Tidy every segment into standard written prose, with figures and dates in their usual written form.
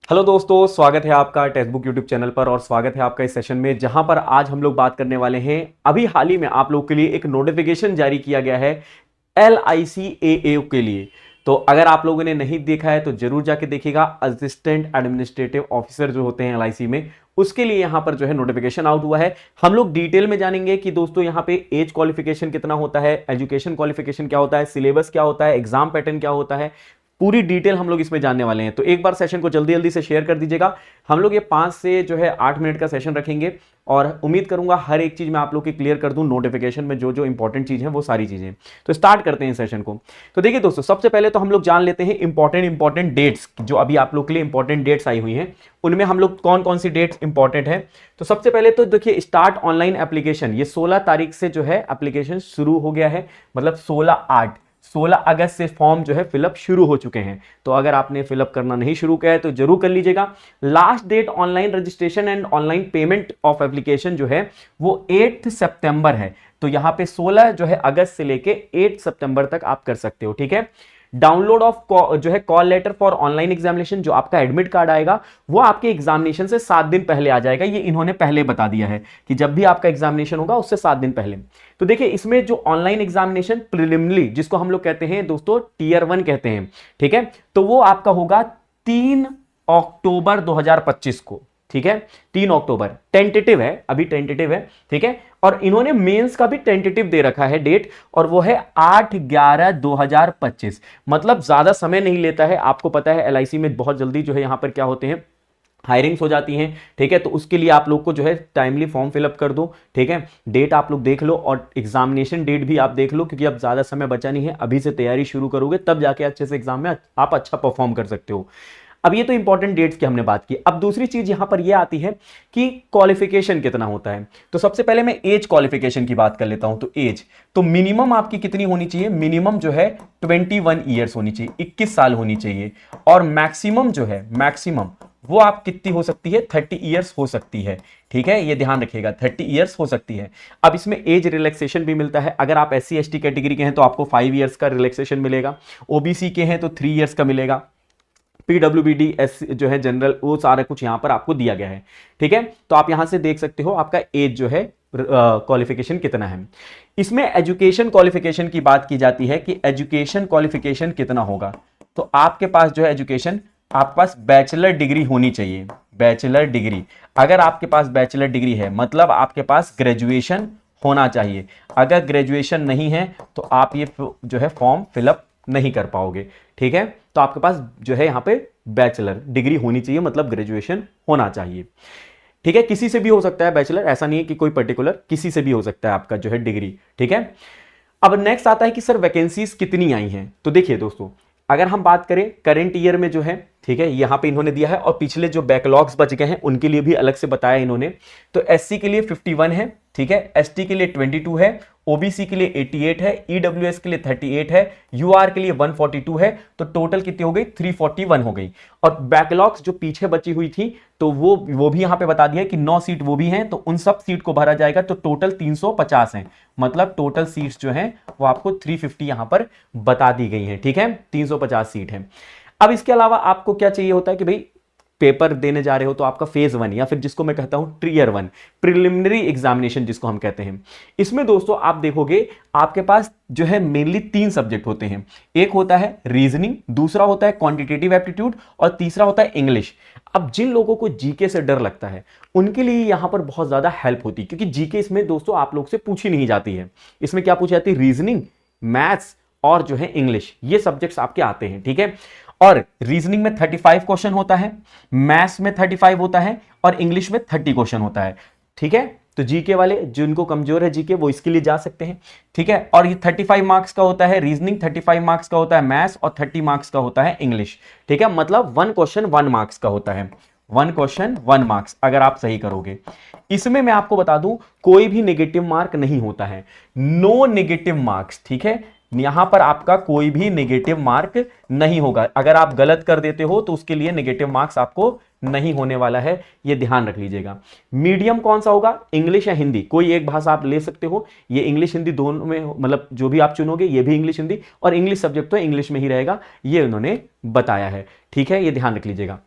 Hello दोस्तों, स्वागत है आपका टेक्स्ट बुक यूट्यूब चैनल पर और स्वागत है आपका इस सेशन में जहां पर आज हम लोग बात करने वाले हैं। अभी हाल ही में आप लोग के लिए एक नोटिफिकेशन जारी किया गया है LICAA के लिए। तो अगर आप लोगों ने नहीं देखा है तो जरूर जाके देखिएगा। असिस्टेंट एडमिनिस्ट्रेटिव ऑफिसर जो होते हैं LIC में, उसके लिए यहां पर जो है नोटिफिकेशन आउट हुआ है। हम लोग डिटेल में जानेंगे कि दोस्तों यहां पे एज क्वालिफिकेशन कितना होता है, एजुकेशन क्वालिफिकेशन क्या होता है, सिलेबस क्या होता है, एग्जाम पैटर्न क्या होता है, पूरी डिटेल हम लोग इसमें जानने वाले हैं। तो एक बार सेशन को जल्दी जल्दी से शेयर कर दीजिएगा। हम लोग ये 5 से जो है 8 मिनट का सेशन रखेंगे और उम्मीद करूंगा हर एक चीज मैं आप लोग की क्लियर कर दूं। नोटिफिकेशन में जो जो इंपॉर्टेंट चीज है वो सारी चीजें। तो स्टार्ट करते हैं सेशन को। तो देखिए दोस्तों, सबसे पहले तो हम लोग जान लेते हैं इंपॉर्टेंट डेट्स जो अभी आप लोग के लिए इंपॉर्टेंट डेट्स आई हुई हैं। उनमें हम लोग कौन कौन सी डेट्स इंपॉर्टेंट है। तो सबसे पहले तो देखिए, स्टार्ट ऑनलाइन एप्लीकेशन, ये 16 तारीख से जो है एप्लीकेशन शुरू हो गया है। मतलब 16 अगस्त से फॉर्म जो है फिलअप शुरू हो चुके हैं। तो अगर आपने फिलअप करना नहीं शुरू किया है तो जरूर कर लीजिएगा। Last date online registration and online payment of application जो है वो 8 सितंबर है। तो यहां पे 16 जो है अगस्त से लेके 8 सितंबर तक आप कर सकते हो, ठीक है। डाउनलोड ऑफ जो है call letter for online examination, जो आपका एडमिट कार्ड आएगा वो आपके एग्जामिनेशन से 7 दिन पहले आ जाएगा। ये इन्होंने पहले बता दिया है कि जब भी आपका एग्जामिनेशन होगा उससे 7 दिन पहले। तो देखिए, इसमें जो ऑनलाइन एग्जामिनेशन प्रिलिमिनरी जिसको हम लोग कहते हैं दोस्तों टीयर 1 कहते हैं, ठीक है, तो वो आपका होगा 3 अक्टूबर 2025 को, ठीक है। 3 अक्टूबर टेंटेटिव है, अभी टेंटेटिव है, ठीक है। और इन्होंने मेंस का भी टेंटेटिव दे रखा है डेट, और वो है 8/11/2025। मतलब ज्यादा समय नहीं लेता है। आपको पता है LIC में बहुत जल्दी जो है यहां पर क्या होते हैं, हायरिंग्स हो जाती हैं, ठीक है। तो उसके लिए आप लोग को जो है टाइमली फॉर्म फिलअप कर दो, ठीक है। डेट आप लोग देख लो और एग्जामिनेशन डेट भी आप देख लो, क्योंकि अब ज्यादा समय बचा नहीं है। अभी से तैयारी शुरू करोगे तब जाके अच्छे से एग्जाम में आप अच्छा परफॉर्म कर सकते हो। अब ये तो इंपॉर्टेंट डेट्स की हमने बात की। अब दूसरी चीज यहां पर ये आती है कि क्वालिफिकेशन कितना होता है। तो सबसे पहले मैं एज क्वालिफिकेशन की बात कर लेता हूं। तो एज तो मिनिमम आपकी कितनी होनी चाहिए, मिनिमम जो है 21 ईयर्स होनी चाहिए, 21 साल होनी चाहिए। और मैक्सिमम जो है, मैक्सिमम वो आप कितनी हो सकती है, 30 ईयर्स हो सकती है, ठीक है। ये ध्यान रखिएगा, 30 ईयर्स हो सकती है। अब इसमें एज रिलैक्सेशन भी मिलता है। अगर आप SC ST कैटेगरी के हैं तो आपको 5 ईयर्स का रिलैक्सेशन मिलेगा। OBC के हैं तो 3 ईयर्स का मिलेगा। PWBD एस जो है जनरल, वो सारा कुछ यहां पर आपको दिया गया है, ठीक है। तो आप यहां से देख सकते हो आपका एज जो है क्वालिफिकेशन कितना है। इसमें एजुकेशन क्वालिफिकेशन की बात की जाती है कि एजुकेशन क्वालिफिकेशन कितना होगा। तो आपके पास जो है एजुकेशन, आपके पास बैचलर डिग्री होनी चाहिए। बैचलर डिग्री, अगर आपके पास बैचलर डिग्री है मतलब आपके पास ग्रेजुएशन होना चाहिए। अगर ग्रेजुएशन नहीं है तो आप ये जो है फॉर्म फिलअप नहीं कर पाओगे, ठीक है। तो आपके पास जो है यहां पे बैचलर डिग्री होनी चाहिए, मतलब ग्रेजुएशन होना चाहिए, ठीक है। किसी से भी हो सकता है बैचलर, ऐसा नहीं है कि कोई पर्टिकुलर, किसी से भी हो सकता है आपका जो है डिग्री, ठीक है। अब नेक्स्ट आता है कि सर वैकेंसीज कितनी आई हैं। तो देखिए दोस्तों, अगर हम बात करें करंट ईयर में जो है, ठीक है, यहां पे इन्होंने दिया है। और पिछले जो बैकलॉग्स बच गए हैं उनके लिए भी अलग से बताया इन्होंने। तो SC के लिए 51 है, ठीक है, ST के लिए 22 है, OBC के लिए 88 है, EWS के लिए 38 है, UR के लिए 142 है। तो टोटल कितनी हो गई, 341 हो गई। और बैकलॉग्स जो पीछे बची हुई थी तो वो भी यहां पे बता दिया कि 9 सीट वो भी हैं, तो उन सब सीट को भरा जाएगा। तो टोटल 350 है, मतलब टोटल सीट्स जो हैं वो आपको 350 यहां पर बता दी गई हैं, ठीक है। 350 सीट है। अब इसके अलावा आपको क्या चाहिए होता है कि भाई पेपर देने जा रहे हो तो आपका फेज 1 या फिर जिसको मैं कहता हूं टीयर 1 प्रिलिमिनरी एग्जामिनेशन जिसको हम कहते हैं। इसमें दोस्तों आप देखोगे आपके पास जो है मेनली 3 सब्जेक्ट होते हैं। एक होता है रीजनिंग, दूसरा होता है क्वांटिटेटिव एप्टीट्यूड और तीसरा होता है इंग्लिश। अब जिन लोगों को जीके से डर लगता है उनके लिए यहां पर बहुत ज्यादा हेल्प होती है, क्योंकि जीके इसमें दोस्तों आप लोग से पूछी नहीं जाती है। इसमें क्या पूछी जाती है, रीजनिंग, मैथ्स और जो है इंग्लिश, ये सब्जेक्ट्स आपके आते हैं, ठीक है। और रीजनिंग में 35 क्वेश्चन होता है, मैथ्स में 35 होता है और इंग्लिश में 30 क्वेश्चन होता है, ठीक है। तो जीके वाले जिनको कमजोर है जीके वो इसके लिए जा सकते हैं, ठीक है। और ये 35 मार्क्स का होता है रीजनिंग, 35 मार्क्स का होता है मैथ्स और 30 मार्क्स का होता है इंग्लिश, ठीक है। मतलब 1 क्वेश्चन 1 मार्क्स का होता है, 1 क्वेश्चन 1 मार्क्स अगर आप सही करोगे। इसमें मैं आपको बता दूं कोई भी नेगेटिव मार्क नहीं होता है, नो नेगेटिव मार्क्स, ठीक है। यहां पर आपका कोई भी नेगेटिव मार्क नहीं होगा। अगर आप गलत कर देते हो तो उसके लिए नेगेटिव मार्क्स आपको नहीं होने वाला है, ये ध्यान रख लीजिएगा। मीडियम कौन सा होगा, इंग्लिश या हिंदी, कोई एक भाषा आप ले सकते हो। ये इंग्लिश हिंदी दोनों में, मतलब जो भी आप चुनोगे ये भी इंग्लिश हिंदी, और इंग्लिश सब्जेक्ट तो इंग्लिश में ही रहेगा, ये उन्होंने बताया है, ठीक है, ये ध्यान रख लीजिएगा।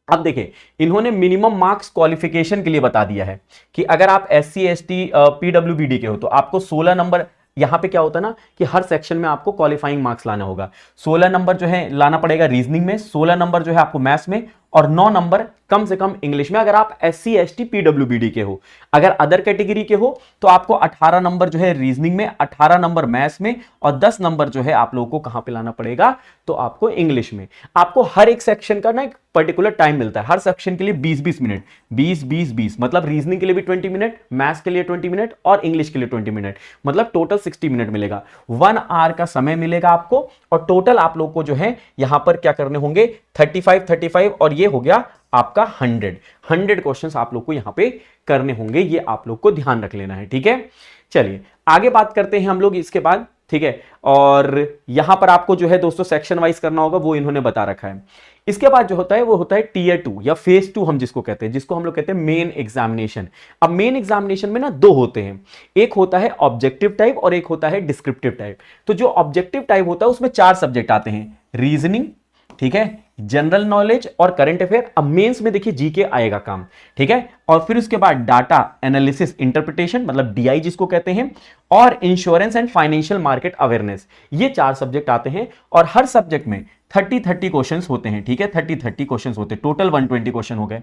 अब देखिए, इन्होंने मिनिमम मार्क्स क्वालिफिकेशन के लिए बता दिया है कि अगर आप SC ST PWBD के हो तो आपको 16 नंबर, यहां पे क्या होता है ना कि हर सेक्शन में आपको क्वालिफाइंग मार्क्स लाना होगा। 16 नंबर जो है लाना पड़ेगा रीजनिंग में, 16 नंबर जो है आपको मैथ्स में, और 9 नंबर कम से कम इंग्लिश में, अगर आप SC ST PWBD के हो। अगर अदर कैटेगरी के हो तो आपको 18 नंबर जो है रीजनिंग में, 18 नंबर मैथ्स में, और 10 नंबर जो है आप लोगों को कहां पे लाना पड़ेगा, तो आपको इंग्लिश में। आपको हर एक सेक्शन का ना एक पर्टिकुलर टाइम मिलता है, हर सेक्शन के लिए 20-20 मिनट, 20-20-20, मतलब रीजनिंग के लिए भी 20 मिनट, मैथ्स के लिए 20 मिनट, और इंग्लिश के लिए 20 मिनट, मतलब टोटल 60 मिनट मिलेगा। 1 आवर का समय मिलेगा आपको, और टोटल आप लोग को जो है यहां पर क्या करने होंगे, 35 और ये हो गया आपका 100 क्वेश्चंस आप लोग को यहां पे करने होंगे। ये आप लोग को ध्यान रख लेना है, ठीक है। चलिए आगे बात करते हैं हम लोग इसके बाद, ठीक है। और यहां पर आपको जो है दोस्तों सेक्शन वाइज करना होगा, वो इन्होंने बता रखा है। इसके बाद जो होता है वो होता है टीयर 2 या फेज 2 हम जिसको कहते हैं, जिसको हम लोग कहते हैं मेन एग्जामिनेशन। अब मेन एग्जामिनेशन में ना दो होते हैं, एक होता है ऑब्जेक्टिव टाइप और एक होता है डिस्क्रिप्टिव टाइप। तो जो ऑब्जेक्टिव टाइप होता है उसमें 4 सब्जेक्ट आते हैं, रीजनिंग, ठीक है, जनरल नॉलेज और करंट अफेयर। अब मेंस में देखिए जीके आएगा काम, ठीक है। और फिर उसके बाद डाटा एनालिसिस इंटरप्रिटेशन, मतलब डीआई जिसको कहते हैं, और insurance and financial market awareness. ये 4 सब्जेक्ट आते हैं, और हर सब्जेक्ट में 30-30 क्वेश्चंस होते हैं, ठीक है। 30-30 क्वेश्चंस होते हैं, टोटल 120 क्वेश्चन हो गए।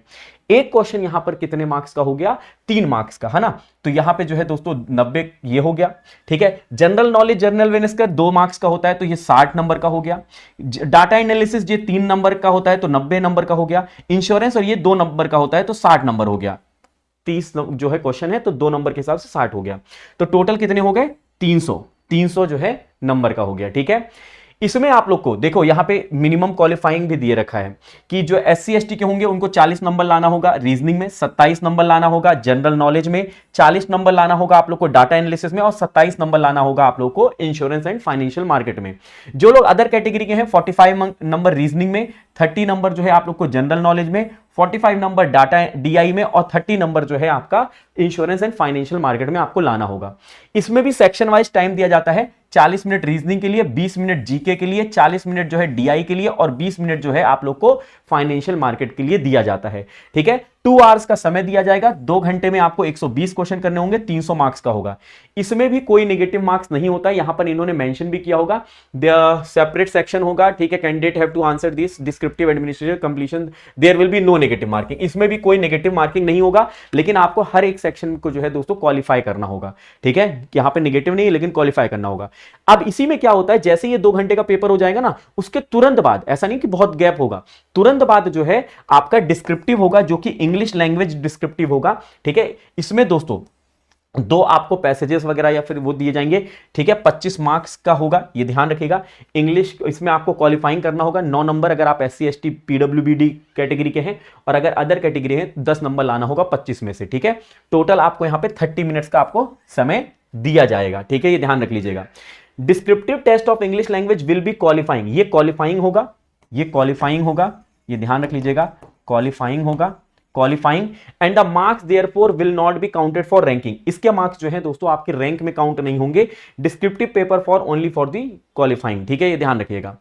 एक क्वेश्चन यहां पर कितने मार्क्स का हो गया, 3 मार्क्स का, है ना। तो यहां पे जो है दोस्तों 90 ये हो गया, ठीक है। जनरल नॉलेज, जनरल अवेयरनेस का 2 मार्क्स का होता है, तो ये 60 नंबर का हो गया। डाटा एनालिसिस ये 3 नंबर का होता है, तो 90 नंबर का हो गया। इंश्योरेंस और ये 2 नंबर का होता है, तो 60 नंबर हो गया। 30 जो है क्वेश्चन है, तो 2 नंबर के हिसाब से 60 हो गया। तो टोटल कितने हो गए, 300 जो है नंबर का हो गया, ठीक है। इसमें आप लोग को देखो यहां पे मिनिमम क्वालिफाइंग भी दिए रखा है कि जो SC ST के होंगे उनको 40 नंबर लाना होगा रीजनिंग में, 27 नंबर लाना होगा जनरल नॉलेज में, 40 नंबर लाना होगा आप लोग को डाटा एनालिसिस में, और 27 नंबर लाना होगा आप लोग को इंश्योरेंस एंड फाइनेंशियल मार्केट में। जो लोग अदर कैटेगरी के हैं 45 नंबर रीजनिंग में, 30 नंबर जो है आप लोग को जनरल नॉलेज में, 45 नंबर डाटा DI में, और 30 नंबर जो है आपका इंश्योरेंस एंड फाइनेंशियल मार्केट में आपको लाना होगा। इसमें भी सेक्शन वाइज टाइम दिया जाता है, 40 मिनट रीजनिंग के लिए, 20 मिनट जीके के लिए, 40 मिनट जो है DI के लिए, और 20 मिनट जो है आप लोग को फाइनेंशियल मार्केट के लिए दिया जाता है, ठीक है। 2 आवर्स का समय दिया जाएगा, 2 घंटे में आपको 120 क्वेश्चन करने होंगे, 300 मार्क्स का होगा। इसमें भी कोई नेगेटिव मार्क्स नहीं होता, यहां पर इन्होंने मेंशन भी किया होगा, सेपरेट सेक्शन होगा, ठीक है। Candidate have to answer this descriptive administrative completion, there will be no negative marking. इसमें भी कोई नेगेटिव मार्किंग नहीं होगा, लेकिन आपको हर एक सेक्शन को जो है दोस्तों क्वालिफाई करना होगा, ठीक है। यहां पे नेगेटिव नहीं है, लेकिन क्वालिफाई करना होगा। अब इसी में क्या होता है, जैसे ये 2 घंटे का पेपर हो जाएगा ना, उसके तुरंत बाद, ऐसा नहीं कि बहुत गैप होगा, तुरंत बाद जो है आपका डिस्क्रिप्टिव होगा, जो कि इंग्लिश लैंग्वेज डिस्क्रिप्टिव होगा, ठीक है। इसमें दोस्तों 2 आपको पैसेजेस वगैरह या फिर वो दिए जाएंगे, ठीक है। 25 मार्क्स का होगा, ये ध्यान रखिएगा। इंग्लिश इसमें आपको क्वालिफाइंग करना होगा, 9 नंबर अगर आप SC ST PWBD कैटेगरी के हैं, और अगर अदर कैटेगरी है 10 नंबर लाना होगा 25 में से, ठीक है। टोटल आपको यहां पे 30 मिनट्स का आपको समय दिया जाएगा, ठीक है, ये ध्यान रख लीजिएगा। Descriptive test of English language will be qualifying, ये क्वालिफाइंग होगा, ये क्वालिफाइंग होगा, ये ध्यान रख लीजिएगा, क्वालिफाइंग होगा, qualifying, and the marks therefore will not be counted for ranking. इसके मार्क्स जो है दोस्तों आपके रैंक में काउंट नहीं होंगे, descriptive paper for only for the qualifying, ठीक है, ये ध्यान रखिएगा।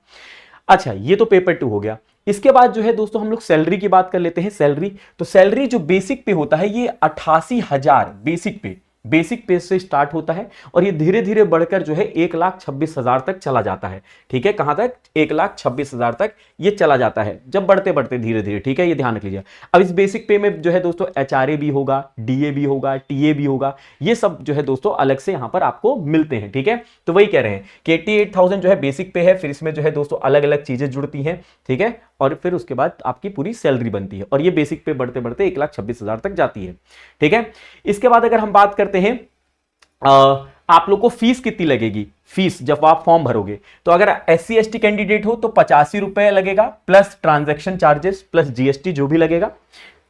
अच्छा, ये तो पेपर 2 हो गया। इसके बाद जो है दोस्तों हम लोग सैलरी की बात कर लेते हैं। सैलरी, तो सैलरी जो बेसिक पे होता है ये 88,000 बेसिक पे से स्टार्ट होता है, और ये धीरे धीरे बढ़कर जो है 1,26,000 तक चला जाता है, ठीक है। कहां तक, 1,26,000 तक ये चला जाता है, जब बढ़ते बढ़ते धीरे धीरे, ठीक है, ये ध्यान रख लीजिए। अब इस बेसिक पे में जो है दोस्तों HRA भी होगा, DA भी होगा, TA भी होगा, ये सब जो है दोस्तों अलग से यहां पर आपको मिलते हैं, ठीक है। तो वही कह रहे हैं कि 88,000 जो है बेसिक पे है, फिर इसमें जो है दोस्तों अलग अलग चीजें जुड़ती हैं, ठीक है, और फिर उसके बाद आपकी पूरी सैलरी बनती है, और ये बेसिक पे बढ़ते बढ़ते 1,26,000 तक जाती है, ठीक है। इसके बाद अगर हम बात करते हैं आप लोग को फीस कितनी लगेगी, फीस जब आप फॉर्म भरोगे, तो अगर SC ST कैंडिडेट हो तो 85 रुपए लगेगा, plus transaction charges plus GST जो भी लगेगा।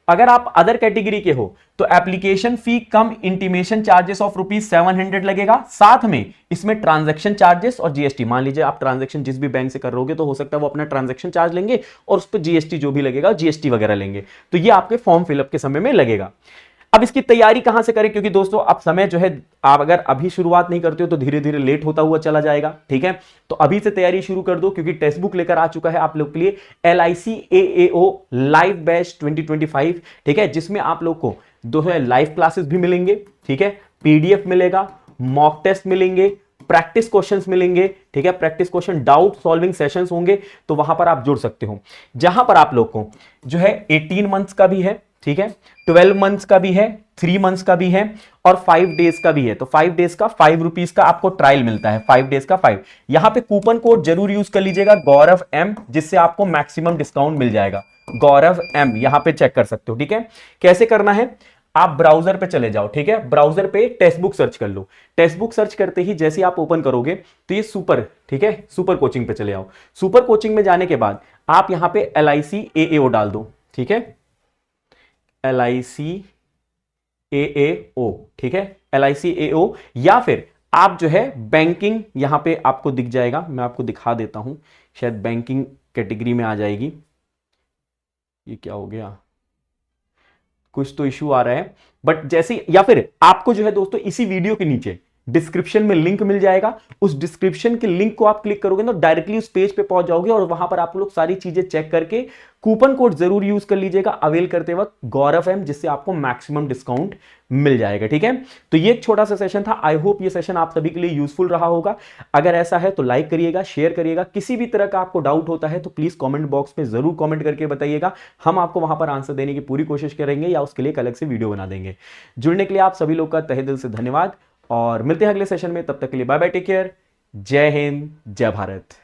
अगर आप अदर कैटेगरी के हो तो application fee come intimation charges of ₹700 लगेगा, साथ में इसमें ट्रांजैक्शन चार्जेस और GST। मान लीजिए आप ट्रांजैक्शन जिस भी बैंक से कर रहोगे तो हो सकता है वो अपना ट्रांजैक्शन चार्ज लेंगे, और उस पर GST जो भी लगेगा GST वगैरह लेंगे, तो ये आपके फॉर्म फिलअप के समय में लगेगा। अब इसकी तैयारी कहां से करें, क्योंकि दोस्तों अब समय जो है, आप अगर अभी शुरुआत नहीं करते हो तो धीरे धीरे लेट होता हुआ चला जाएगा, ठीक है। तो अभी से तैयारी शुरू कर दो, क्योंकि टेक्स्ट बुक लेकर आ चुका है आप लोग के लिए LIC AAO लाइव बैच 2025, ठीक है, जिसमें आप लोग को दो है लाइव क्लासेस भी मिलेंगे, ठीक है, PDF मिलेगा, मॉक टेस्ट मिलेंगे, प्रैक्टिस क्वेश्चंस मिलेंगे, ठीक है, practice question doubt solving sessions होंगे, तो वहां पर आप जुड़ सकते हो, जहां पर आप लोग को जो है 18 मंथ्स का भी है, ठीक है, 12 मंथ्स का भी है, 3 मंथ्स का भी है और 5 डेज का भी है। तो 5 डेज का 5 रुपीज का आपको ट्रायल मिलता है, 5 डेज का 5। यहां पे कूपन कोड जरूर यूज कर लीजिएगा गौरव M, जिससे आपको मैक्सिमम डिस्काउंट मिल जाएगा। गौरव M यहां पे चेक कर सकते हो, ठीक है। कैसे करना है, आप ब्राउजर पे चले जाओ, ठीक है, ब्राउजर पे टेक्स्ट बुक सर्च कर लो। टेक्स्ट बुक सर्च करते ही जैसे आप ओपन करोगे तो ये सुपर, ठीक है, सुपर कोचिंग पे चले आओ। सुपर कोचिंग में जाने के बाद आप यहां पे LIC AAO डाल दो, ठीक है, LIC AAO, ठीक है, LIC AAO, या फिर आप जो है बैंकिंग यहां पे आपको दिख जाएगा, मैं आपको दिखा देता हूं, शायद बैंकिंग कैटेगरी में आ जाएगी। ये क्या हो गया, कुछ तो इशू आ रहा है, बट जैसे, या फिर आपको जो है दोस्तों इसी वीडियो के नीचे डिस्क्रिप्शन में लिंक मिल जाएगा, उस डिस्क्रिप्शन के लिंक को आप क्लिक करोगे तो डायरेक्टली उस पेज पे पहुंच जाओगे और वहां पर आप लोग सारी चीजें चेक करके कूपन कोड जरूर यूज कर लीजिएगा अवेल करते वक्त गौरव M, जिससे आपको मैक्सिमम डिस्काउंट मिल जाएगा, ठीक है। तो ये एक छोटा सा सेशन था, आई होप ये सेशन आप सभी के लिए यूजफुल रहा होगा। अगर ऐसा है तो लाइक करिएगा, शेयर करिएगा, किसी भी तरह का आपको डाउट होता है तो प्लीज कमेंट बॉक्स में जरूर कमेंट करके बताइएगा, हम आपको वहां पर आंसर देने की पूरी कोशिश करेंगे या उसके लिए एक अलग से वीडियो बना देंगे। जुड़ने के लिए आप सभी लोग का तहे दिल से धन्यवाद और मिलते हैं अगले सेशन में, तब तक के लिए बाय बाय, टेक केयर, जय हिंद, जय भारत।